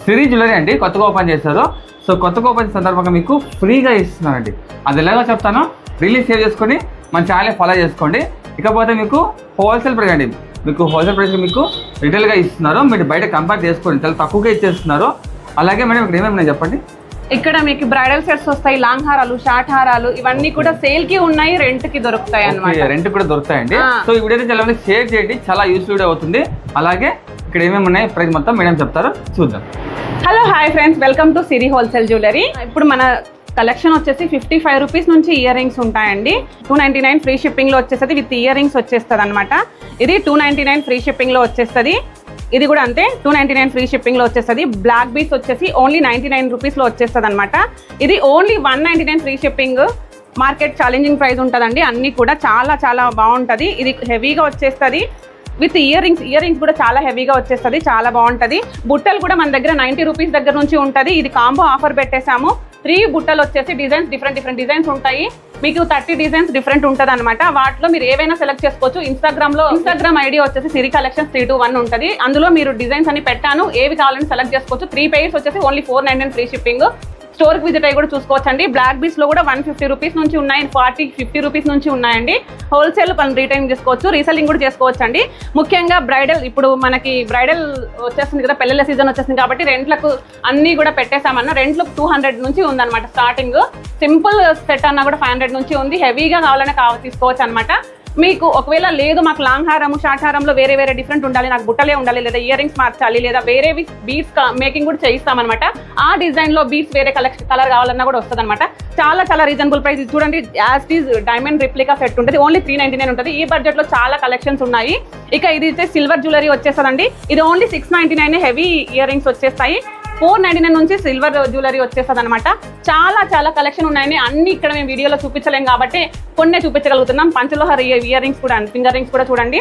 సిరి jewellery అండి, కొత్తగా open చేస్తారు. సో కొత్తగా ఓపెన్ సందర్భంగా మీకు ఫ్రీగా ఇస్తున్నానండి. అది ఎలాగో చెప్తాను, రిలీజ్ సేవ్ చేసుకొని మన ఛానల్ ఫాలో చేసుకోండి. ఇకపోతే మీకు హోల్సేల్ ప్రైస్ అండి, మీకు హోల్సేల్ ప్రైస్ మీకు రిటైల్గా ఇస్తున్నారు. మీరు బయట కంపేర్ చేసుకోండి, చాలా తక్కువగా ఇచ్చేస్తున్నారు. అలాగే మేడం ఇక్కడ ఏమేమి చెప్పండి. ఇక్కడ మీకు బ్రైడల్ సెట్స్ వస్తాయి, లాంగ్ హారాలు, షార్ట్ హారాలు, ఇవన్నీ కూడా సేల్ కి ఉన్నాయి, రెంట్ కి దొరుకుతాయి అన్నమాట. రెంట్ కూడా దొరుకుతాయండి. సో ఈ వీడియో చాలా మంది షేర్ చేయండి, చాలా యూస్ఫుల్ అవుతుంది. అలాగే ఇక్కడ ఏమేమి ఉన్నాయి ప్రైస్ మొత్తం మేడం చెప్తారు, చూద్దాం. Hello hi friends, welcome to Siri wholesale jewellery. ఇప్పుడు మన కలెక్షన్ వచ్చేసి 55 రూపీస్ నుంచి ఇయర్ రింగ్స్ ఉంటాయండి. 299 ఫ్రీ షిప్పింగ్ లో వచ్చేస్తుంది, విత్ ఇయర్ రింగ్స్ వచ్చేస్తుంది అనమాట. ఇది 299 ఫ్రీ షిప్పింగ్ లో వచ్చేస్తుంది. ఇది కూడా అంతే, 299 ఫ్రీ షిప్పింగ్ లో వచ్చేస్తుంది. బ్లాక్ బీస్ వచ్చేసి ఓన్లీ 99 రూపీస్ లో వచ్చేస్తుంది అనమాట. ఇది only 199 free shipping. Market challenging price ఉంటుందండి, అన్ని కూడా చాలా చాలా బాగుంటుంది. ఇది హెవీగా వచ్చేస్తుంది విత్ ఇయర్ రింగ్స్ కూడా చాలా హెవీగా వచ్చేస్తుంది, చాలా బాగుంటుంది. బుట్టలు కూడా మన దగ్గర 90 రూపీస్ దగ్గర నుంచి ఉంటుంది. ఇది కాంబో ఆఫర్ పెట్టేశాము. 3 బుట్టలు వచ్చేసి డిజైన్స్ డిఫరెంట్ డిజైన్స్ ఉంటాయి. మీకు 30 డిజైన్స్ డిఫరెంట్ ఉంటుంది అనమాట. వాటిలో మీరు ఏవైనా సెలెక్ట్ చేసుకోవచ్చు. ఇన్స్టాగ్రామ్ ఐడి వచ్చేసి సిరి కలెక్షన్స్ 321 ఉంటుంది. అందులో మీరు డిజైన్స్ అని పెట్టాను, ఏవి కావాలని సెలెక్ట్ చేసుకోవచ్చు. 3 పెయిర్స్ వచ్చేసి ఓన్లీ 499 ఫ్రీ షిప్పింగ్. స్టోర్కి విజిట్ అయ్యి కూడా చూసుకోవచ్చండి. బ్లాక్ బీస్ లో కూడా 150 రూపీస్ నుంచి ఉన్నాయి, 50 రూపీస్ నుంచి ఉన్నాయండి. హోల్సేల్ మనం రీటైలింగ్ చేసుకోవచ్చు, రీసెల్లింగ్ కూడా చేసుకోవచ్చు అండి. ముఖ్యంగా బ్రైడల్, ఇప్పుడు మనకి బ్రైడల్ వచ్చేస్తుంది కదా, పెళ్ళిళ్ళ సీజన్ వచ్చేస్తుంది కాబట్టి రెంట్లకు అన్ని కూడా పెట్టేసామన్న. రెంట్లకు 200 నుంచి ఉందన్నమాట స్టార్టింగ్. సింపుల్ సెట్ అన్నా కూడా 500 నుంచి ఉంది. హెవీగా కావాలనే తీసుకోవచ్చు అనమాట. మీకు ఒకవేళ లేదు మాకు లాంగ్ హారము, షార్ట్ హారంలో వేరే డిఫరెంట్ ఉండాలి, నాకు బుట్టలే ఉండాలి, లేదా ఇయర్ రింగ్స్ మార్చాలి, లేదా వేరే బీడ్స్ మేకింగ్ కూడా చేయిస్తామన్నమాట. ఆ డిజైన్ లో బీడ్స్ వేరే కలర్ కావాలన్నా కూడా వస్తుంది అనమాట. చాలా చాలా రీజనబుల్ ప్రైస్. చూడండి, as it is diamond replica set ఉంటుంది, ఓన్లీ 399 ఉంటుంది. ఈ బడ్జెట్ లో చాలా కలెక్షన్స్ ఉన్నాయి. ఇక ఇది అయితే సిల్వర్ జ్యువెలరీ వచ్చేస్తుందండి. ఇది ఓన్లీ 699 హెవీ ఇయర్ రింగ్స్ వచ్చేస్తాయి. 499 నుంచి సిల్వర్ జ్యువెలరీ వచ్చేస్తుంది అనమాట. చాలా చాలా కలెక్షన్ ఉన్నాయని అన్ని ఇక్కడ మేము వీడియోలో చూపించలేం కాబట్టి కొన్నే చూపించగలుగుతున్నాం. పంచలోహర్ ఇయర్ రింగ్స్ కూడా, ఫింగర్ రింగ్స్ కూడా చూడండి,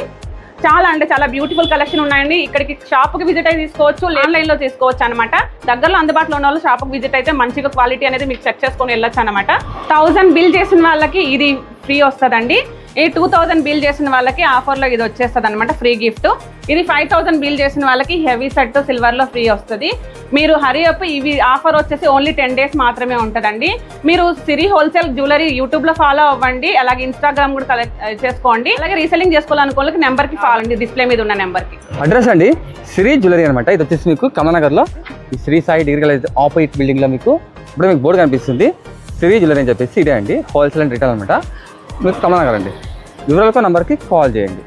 చాలా అంటే చాలా బ్యూటిఫుల్ కలెక్షన్ ఉన్నాయండి. ఇక్కడికి షాప్కి విజిట్ అయితే తీసుకోవచ్చు, ఆన్లైన్లో తీసుకోవచ్చు అనమాట. దగ్గరలో అందుబాటులో ఉన్న వాళ్ళు షాప్కి విజిట్ అయితే మంచిగా క్వాలిటీ అనేది మీకు చెక్ చేసుకొని వెళ్ళొచ్చు అనమాట. 1000 బిల్ చేసిన వాళ్ళకి ఇది ఫ్రీ వస్తుందండి. ఈ 2000 బిల్ చేసిన వాళ్ళకి ఆఫర్లో ఇది వచ్చేస్తుంది అనమాట, ఫ్రీ గిఫ్ట్. ఇది 5000 బిల్ చేసిన వాళ్ళకి హెవీ సెట్ సిల్వర్లో ఫ్రీ వస్తుంది. మీరు హరీ అప్, ఇవి ఆఫర్ వచ్చేసి ఓన్లీ 10 డేస్ మాత్రమే ఉంటుందండి. మీరు సిరి హోల్సేల్ జ్యువెలరీ యూట్యూబ్లో ఫాలో అవ్వండి, అలాగే ఇన్స్టాగ్రామ్ కూడా కలెక్ట్ చేసుకోండి. అలాగే రీసెల్లింగ్ చేసుకోవాలనుకోవాలి నెంబర్కి ఫాలో అండి, డిస్ప్లే మీద ఉన్న నెంబర్కి. అడ్రస్ అండి సిరి జ్యువెలరీ అనమాట. ఇది వచ్చేసి మీకు కమలానగర్లో ఈ Shri Sai degree college opposite బిల్డింగ్లో మీకు ఇప్పుడు మీకు బోర్డు కనిపిస్తుంది, సిరి జ్యువెలరీ అని చెప్పేసి. ఇదే అండి హోల్సేల్ అండ్ రిటైల్ అనమాట. మీకు కమలానగర్ అండి. వివరాలకు నంబర్కి కాల్ చేయండి.